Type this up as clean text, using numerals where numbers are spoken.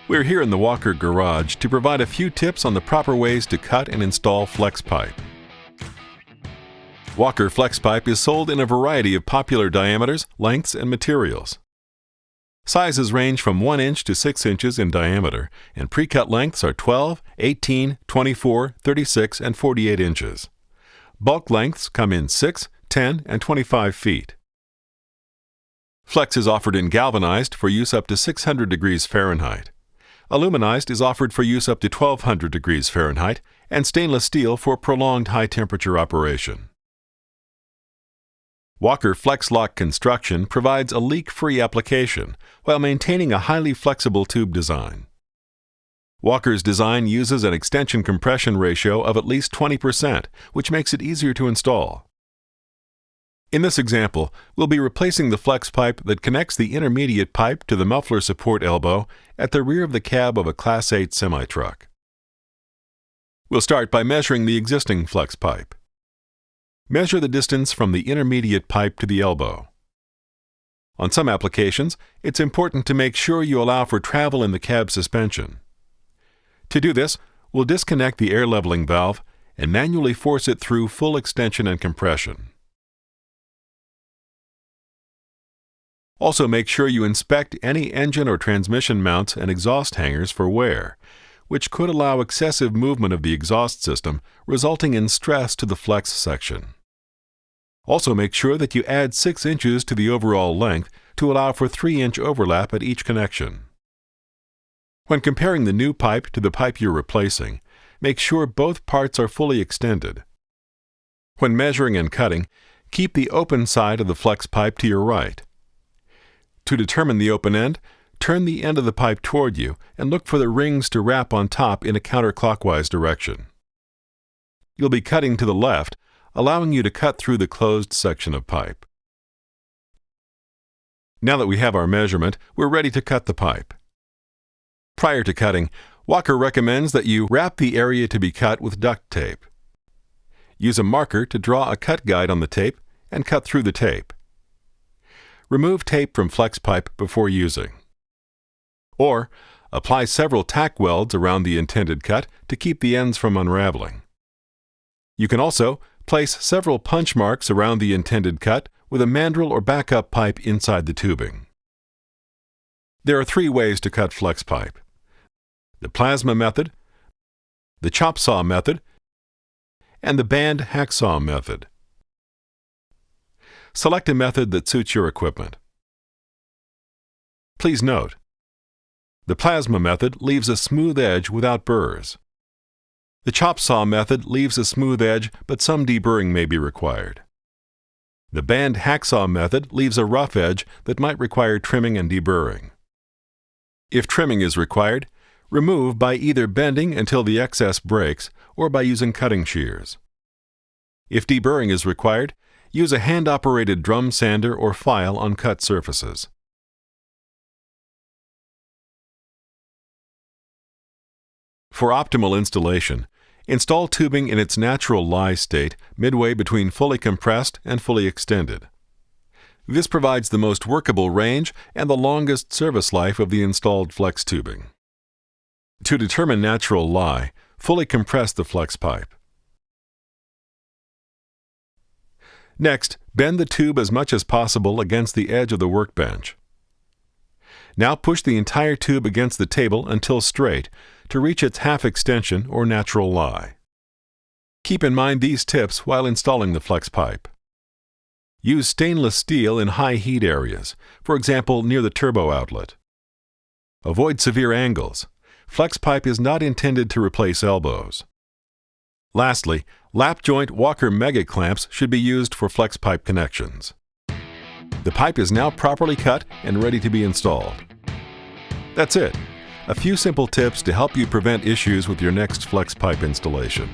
We're here in the Walker garage to provide a few tips on the proper ways to cut and install flex pipe. Walker flex pipe is sold in a variety of popular diameters, lengths, and materials. Sizes range from 1 inch to 6 inches in diameter, and pre-cut lengths are 12, 18, 24, 36, and 48 inches. Bulk lengths come in 6, 10, and 25 feet. Flex is offered in galvanized for use up to 600 degrees Fahrenheit. Aluminized is offered for use up to 1200 degrees Fahrenheit, and stainless steel for prolonged high-temperature operation. Walker FlexLock construction provides a leak-free application while maintaining a highly flexible tube design. Walker's design uses an extension compression ratio of at least 20%, which makes it easier to install. In this example, we'll be replacing the flex pipe that connects the intermediate pipe to the muffler support elbow at the rear of the cab of a Class 8 semi-truck. We'll start by measuring the existing flex pipe. Measure the distance from the intermediate pipe to the elbow. On some applications, it's important to make sure you allow for travel in the cab suspension. To do this, we'll disconnect the air leveling valve and manually force it through full extension and compression. Also, make sure you inspect any engine or transmission mounts and exhaust hangers for wear, which could allow excessive movement of the exhaust system, resulting in stress to the flex section. Also, make sure that you add 6 inches to the overall length to allow for 3-inch overlap at each connection. When comparing the new pipe to the pipe you're replacing, make sure both parts are fully extended. When measuring and cutting, keep the open side of the flex pipe to your right. To determine the open end, turn the end of the pipe toward you and look for the rings to wrap on top in a counterclockwise direction. You'll be cutting to the left, allowing you to cut through the closed section of pipe. Now that we have our measurement, we're ready to cut the pipe. Prior to cutting, Walker recommends that you wrap the area to be cut with duct tape. Use a marker to draw a cut guide on the tape and cut through the tape. Remove tape from flex pipe before using. Or, apply several tack welds around the intended cut to keep the ends from unraveling. You can also place several punch marks around the intended cut with a mandrel or backup pipe inside the tubing. There are 3 ways to cut flex pipe: the plasma method, the chop saw method, and the band hacksaw method. Select a method that suits your equipment. Please note, the plasma method leaves a smooth edge without burrs. The chop saw method leaves a smooth edge, but some deburring may be required. The band hacksaw method leaves a rough edge that might require trimming and deburring. If trimming is required, remove by either bending until the excess breaks or by using cutting shears. If deburring is required, use a hand-operated drum sander or file on cut surfaces. For optimal installation, install tubing in its natural lie state midway between fully compressed and fully extended. This provides the most workable range and the longest service life of the installed flex tubing. To determine natural lie, fully compress the flex pipe. Next, bend the tube as much as possible against the edge of the workbench. Now push the entire tube against the table until straight to reach its half extension or natural lie. Keep in mind these tips while installing the flex pipe. Use stainless steel in high heat areas, for example near the turbo outlet. Avoid severe angles. Flex pipe is not intended to replace elbows. Lastly, lap joint Walker mega clamps should be used for flex pipe connections. The pipe is now properly cut and ready to be installed. That's it. A few simple tips to help you prevent issues with your next flex pipe installation.